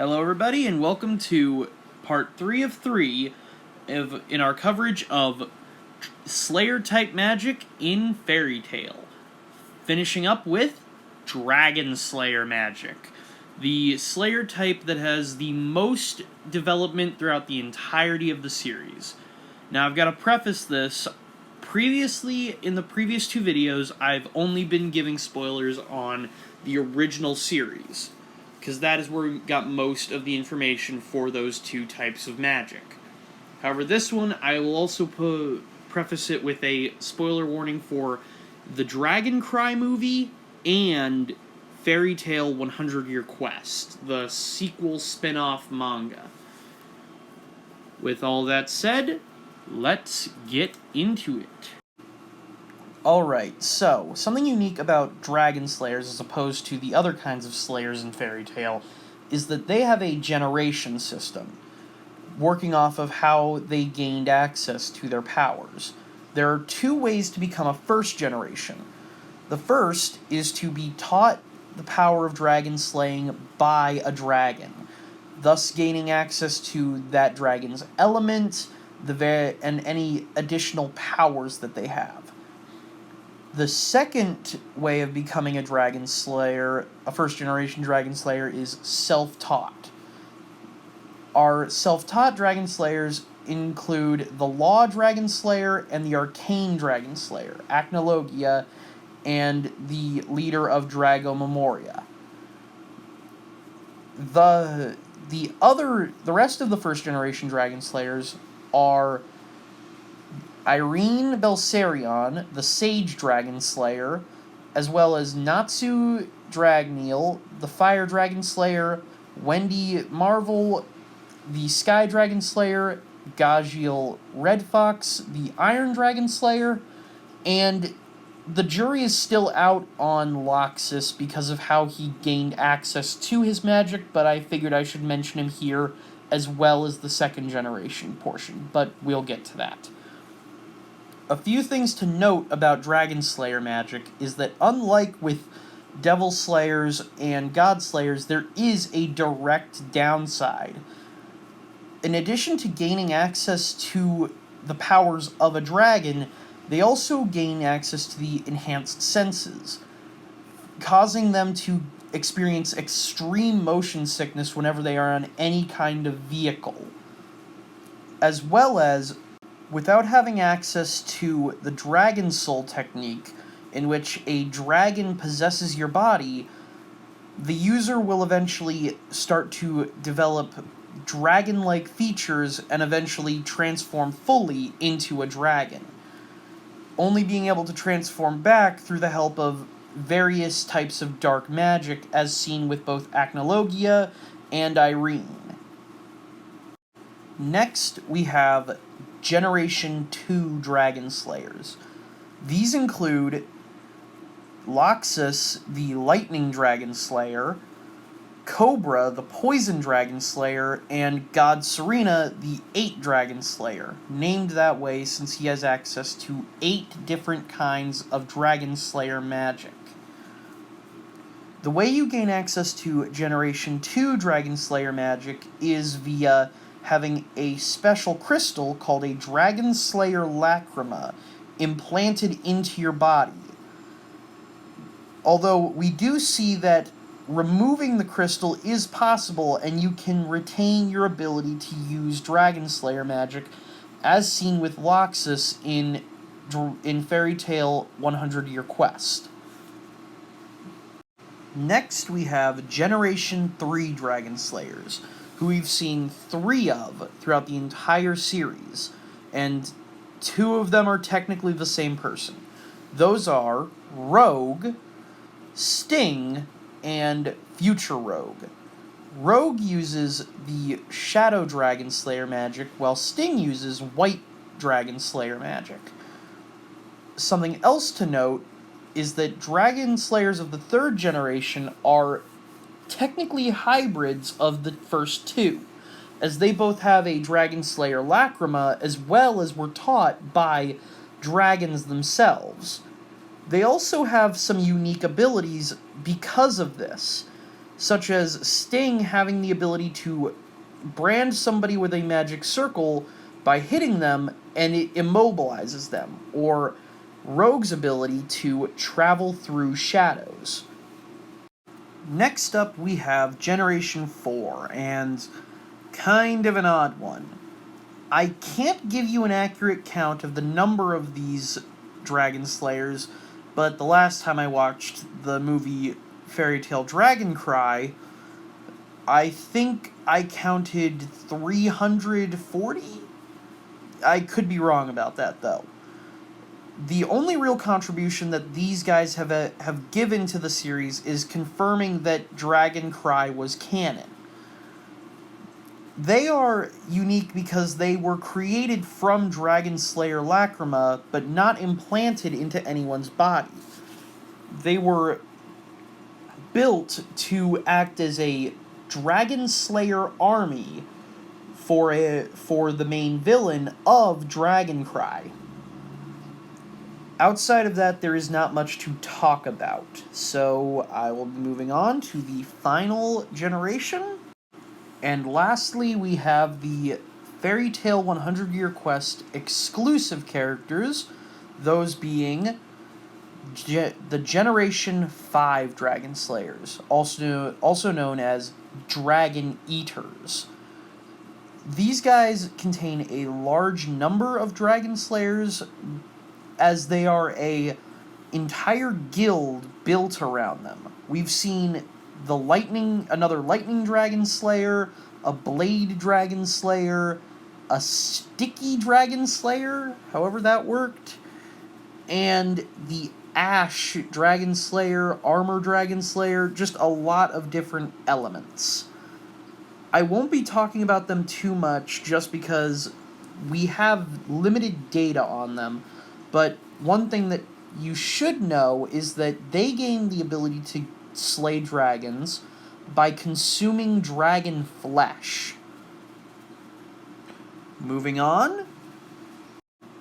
Hello, everybody, and welcome to part 3 of 3 in our coverage of Slayer-type magic in Fairy Tail. Finishing up with Dragon Slayer magic, the Slayer type that has the most development throughout the entirety of the series. Now, I've got to preface this. Previously, in the previous 2 videos, I've only been giving spoilers on the original series, because that is where we got most of the information for those 2 types of magic. However, this one, I will also preface it with a spoiler warning for the Dragon Cry movie and Fairy Tail 100 Year Quest, the sequel spin-off manga. With all that said, let's get into it. Alright, so, something unique about Dragon Slayers as opposed to the other kinds of Slayers in Fairy Tail is that they have a generation system, working off of how they gained access to their powers. There are 2 ways to become a first generation. The first is to be taught the power of dragon slaying by a dragon, thus gaining access to that dragon's element and any additional powers that they have. The second way of becoming a Dragon Slayer, a first-generation Dragon Slayer, is self-taught. Our self-taught Dragon Slayers include the Law Dragon Slayer and the Arcane Dragon Slayer, Acnologia, and the leader of Drago Memoria. The rest of the first-generation Dragon Slayers are Irene Belsarion, the Sage Dragon Slayer, as well as Natsu Dragneel, the Fire Dragon Slayer, Wendy Marvel, the Sky Dragon Slayer, Gajiel Red Fox, the Iron Dragon Slayer, and the jury is still out on Loxus because of how he gained access to his magic, but I figured I should mention him here as well as the second generation portion, but we'll get to that. A few things to note about Dragon Slayer magic is that unlike with Devil Slayers and God Slayers, there is a direct downside. In addition to gaining access to the powers of a dragon, they also gain access to the enhanced senses, causing them to experience extreme motion sickness whenever they are on any kind of vehicle, as well as without having access to the Dragon Soul technique, in which a dragon possesses your body, the user will eventually start to develop dragon-like features and eventually transform fully into a dragon, only being able to transform back through the help of various types of dark magic, as seen with both Acnologia and Irene. Next, we have Generation 2 Dragon Slayers. These include Loxus, the Lightning Dragon Slayer, Cobra, the Poison Dragon Slayer, and God Serena, the 8 Dragon Slayer, named that way since he has access to 8 different kinds of Dragon Slayer magic. The way you gain access to Generation 2 Dragon Slayer magic is via having a special crystal called a Dragon Slayer Lacrima implanted into your body. Although we do see that removing the crystal is possible and you can retain your ability to use Dragon Slayer magic, as seen with Loxus in Fairy Tail 100 Year Quest. Next, we have Generation 3 Dragon Slayers, who we've seen 3 of throughout the entire series, and 2 of them are technically the same person. Those are Rogue, Sting, and Future Rogue. Rogue uses the Shadow Dragon Slayer magic, while Sting uses White Dragon Slayer magic. Something else to note is that Dragon Slayers of the 3rd generation are technically hybrids of the first 2, as they both have a Dragon Slayer Lacrima, as well as were taught by dragons themselves. They also have some unique abilities because of this, such as Sting having the ability to brand somebody with a magic circle by hitting them and it immobilizes them, or Rogue's ability to travel through shadows. Next up we have Generation 4, and kind of an odd one. I can't give you an accurate count of the number of these Dragon Slayers, but the last time I watched the movie Fairy Tail Dragon Cry, I think I counted 340? I could be wrong about that, though. The only real contribution that these guys have given to the series is confirming that Dragon Cry was canon. They are unique because they were created from Dragon Slayer Lacrima, but not implanted into anyone's body. They were built to act as a Dragon Slayer army for the main villain of Dragon Cry. Outside of that, there is not much to talk about, so I will be moving on to the final generation. And lastly, we have the Fairy Tail 100-Year Quest exclusive characters, those being the Generation 5 Dragon Slayers, also known as Dragon Eaters. These guys contain a large number of Dragon Slayers, as they are a entire guild built around them. We've seen another Lightning Dragon Slayer, a Blade Dragon Slayer, a Sticky Dragon Slayer, however that worked, and the Ash Dragon Slayer, Armor Dragon Slayer, just a lot of different elements. I won't be talking about them too much just because we have limited data on them, but one thing that you should know is that they gain the ability to slay dragons by consuming dragon flesh. Moving on.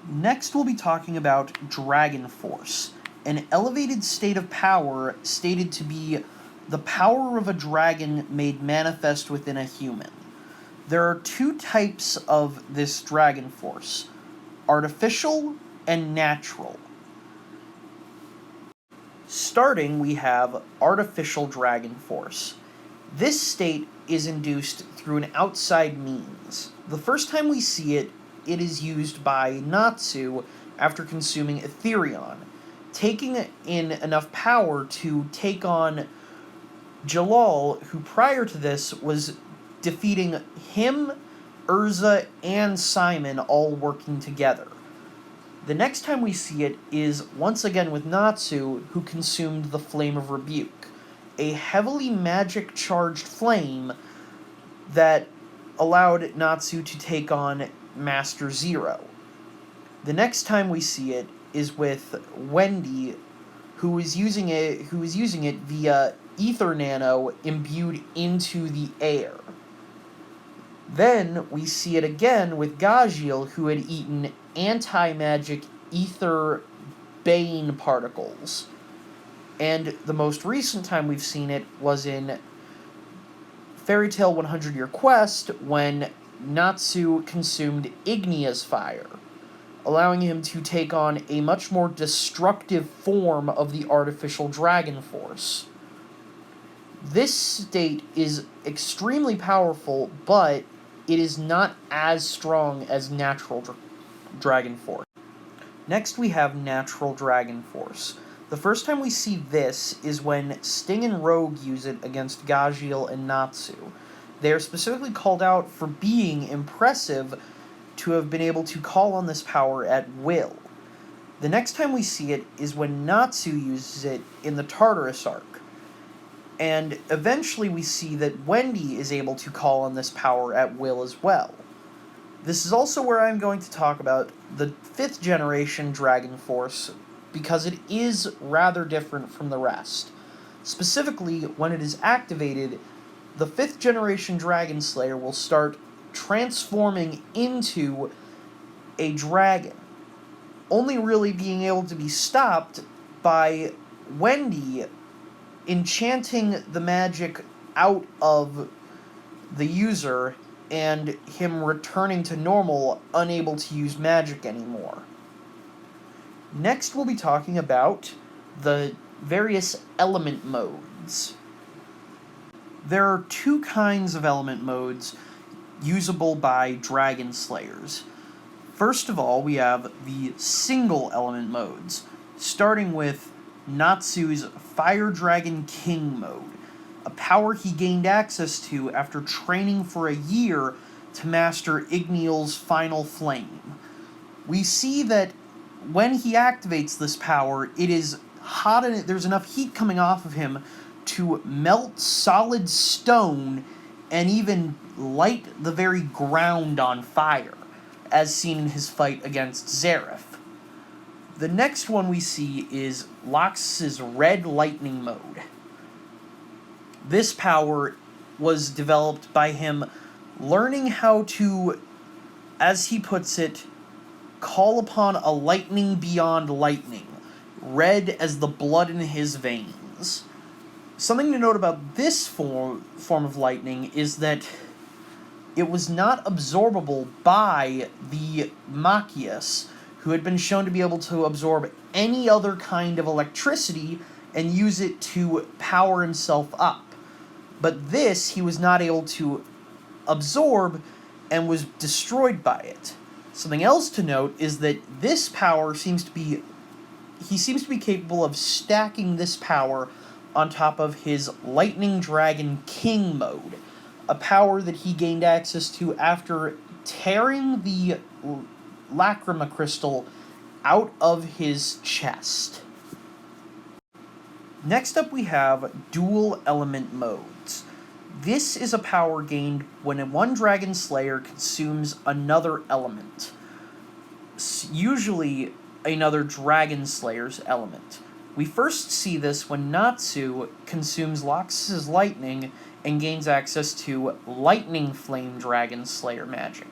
Next we'll be talking about Dragon Force, an elevated state of power stated to be the power of a dragon made manifest within a human. There are two types of this Dragon Force: artificial and natural. Starting, we have Artificial Dragon Force. This state is induced through an outside means. The first time we see it, it is used by Natsu after consuming Etherion, taking in enough power to take on Jalal, who prior to this was defeating him, Urza, and Simon all working together. The next time we see it is once again with Natsu, who consumed the Flame of Rebuke, a heavily magic-charged flame that allowed Natsu to take on Master Zero. The next time we see it is with Wendy, who is using it via Ether Nano imbued into the air. Then we see it again with Gajiel, who had eaten anti-magic ether bane particles. And the most recent time we've seen it was in Fairy Tail 100-Year Quest, when Natsu consumed Ignea's fire, allowing him to take on a much more destructive form of the Artificial Dragon Force. This state is extremely powerful, but it is not as strong as Natural Dragon Force. Next we have Natural Dragon Force. The first time we see this is when Sting and Rogue use it against Gajiel and Natsu. They are specifically called out for being impressive to have been able to call on this power at will. The next time we see it is when Natsu uses it in the Tartarus arc. And eventually we see that Wendy is able to call on this power at will as well. This is also where I'm going to talk about the 5th generation Dragon Force, because it is rather different from the rest. Specifically, when it is activated, the 5th generation Dragon Slayer will start transforming into a dragon, only really being able to be stopped by Wendy enchanting the magic out of the user and him returning to normal, unable to use magic anymore. Next, we'll be talking about the various element modes. There are two kinds of element modes usable by Dragon Slayers. First of all, we have the single element modes, starting with Natsu's Fire Dragon King mode, a power he gained access to after training for a year to master Igneal's Final Flame. We see that when he activates this power, it is hot and there's enough heat coming off of him to melt solid stone and even light the very ground on fire, as seen in his fight against Xerath. The next one we see is Lax's Red Lightning mode. This power was developed by him learning how to, as he puts it, call upon a lightning beyond lightning, red as the blood in his veins. Something to note about this form of lightning is that it was not absorbable by the Machias, who had been shown to be able to absorb any other kind of electricity and use it to power himself up. But this he was not able to absorb and was destroyed by it. Something else to note is that this power seems to be capable of stacking this power on top of his Lightning Dragon King mode, a power that he gained access to after tearing the Lacrima Crystal out of his chest. Next up we have Dual Element modes. This is a power gained when one Dragon Slayer consumes another element, usually another Dragon Slayer's element. We first see this when Natsu consumes Lax's lightning and gains access to Lightning Flame Dragon Slayer magic.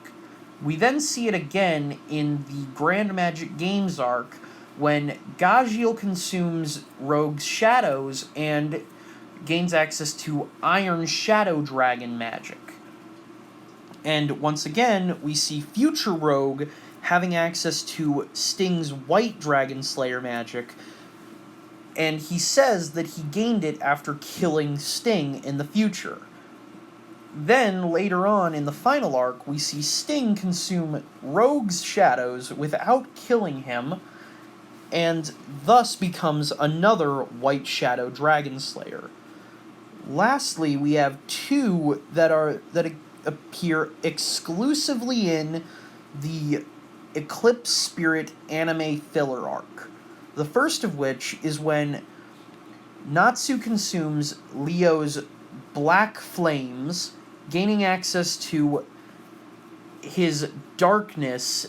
We then see it again in the Grand Magic Games arc when Gajiel consumes Rogue's shadows and gains access to Iron Shadow Dragon magic. And once again, we see future Rogue having access to Sting's White Dragon Slayer magic, and he says that he gained it after killing Sting in the future. Then, later on in the final arc, we see Sting consume Rogue's shadows without killing him, and thus becomes another White Shadow Dragon Slayer. Lastly, we have two that appear exclusively in the Eclipse Spirit anime filler arc. The first of which is when Natsu consumes Leo's Black Flames, gaining access to his darkness,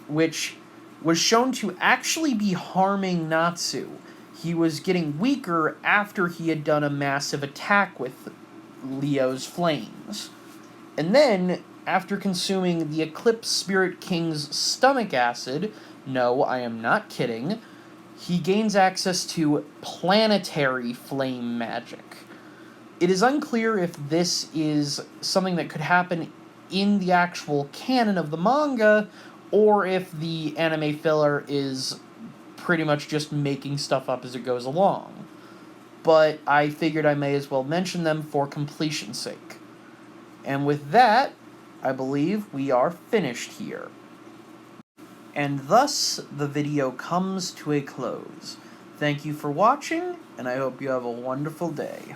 which was shown to actually be harming Natsu. He was getting weaker after he had done a massive attack with Leo's flames. And then, after consuming the Eclipse Spirit King's stomach acid, no, I am not kidding, he gains access to planetary flame magic. It is unclear if this is something that could happen in the actual canon of the manga, or if the anime filler is pretty much just making stuff up as it goes along. But I figured I may as well mention them for completion's sake. And with that, I believe we are finished here. And thus, the video comes to a close. Thank you for watching, and I hope you have a wonderful day.